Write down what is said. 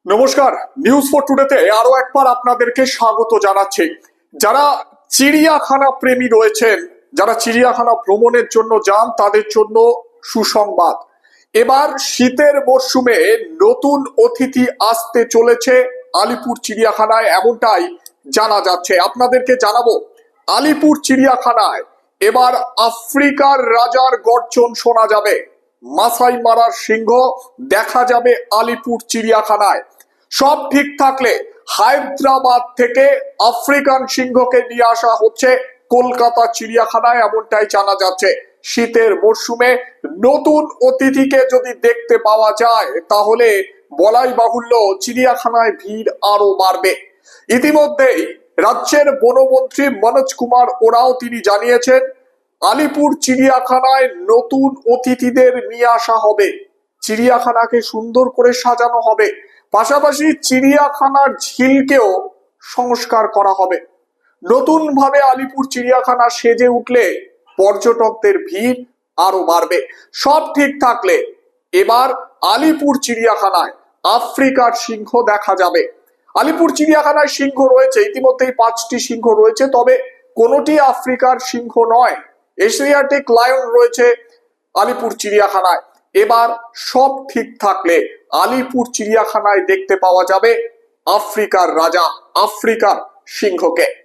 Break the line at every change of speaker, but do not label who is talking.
নমস্কার, news for টুডেতে আরো একবার আপনাদেরকে স্বাগত জানাচ্ছি। যারা চিড়িয়াখানা প্রেমী রয়েছেন, যারা চিড়িয়াখানা ভ্রমণের জন্য যান, তাদের জন্য সুসংবাদ। এবার শীতের মরশুমে নতুন অতিথি আসতে চলেছে আলিপুর চিড়িয়াখানায়, এমনটাই জানা যাচ্ছে। আপনাদেরকে জানাবো, আলিপুর চিড়িয়াখানায় এবার আফ্রিকার রাজার গর্জন শোনা যাবে। মাসাই মারার সিংহ দেখা যাবে আলিপুর চিড়িয়াখানায়। সব ঠিক থাকলে হায়দ্রাবাদ থেকে আফ্রিকান সিংহকে নিয়ে আসা হচ্ছে কলকাতা চিড়িয়াখানায়, এমনটাই জানা যাচ্ছে। শীতের মরশুমে নতুন অতিথিকে যদি দেখতে পাওয়া যায়, তাহলে বলাই বাহুল্য চিড়িয়াখানায় ভিড় আরো বাড়বে। ইতিমধ্যেই রাজ্যের বনমন্ত্রী মনোজ কুমার ওরাও তিনি জানিয়েছেন, আলিপুর চিড়িয়াখানায় নতুন অতিথিদের নিয়ে আসা হবে, চিড়িয়াখানাকে সুন্দর করে সাজানো হবে, পাশাপাশি চিড়িয়াখানার ঝিলকেও সংস্কার করা হবে। নতুন ভাবে আলিপুর চিড়িয়াখানা সেজে উঠলে পর্যটকদের ভিড় আরো বাড়বে। সব ঠিক থাকলে এবার আলিপুর চিড়িয়াখানায় আফ্রিকার সিংহ দেখা যাবে। আলিপুর চিড়িয়াখানায় সিংহ রয়েছে, ইতিমধ্যেই 5টি সিংহ রয়েছে, তবে কোনোটি আফ্রিকার সিংহ নয়। এশিয়াটিক লায়ন রয়েছে আলিপুর চিড়িয়াখানায়। এবার সব ঠিক থাকলে আলিপুর চিড়িয়াখানায় দেখতে পাওয়া যাবে আফ্রিকার রাজা, আফ্রিকার সিংহকে।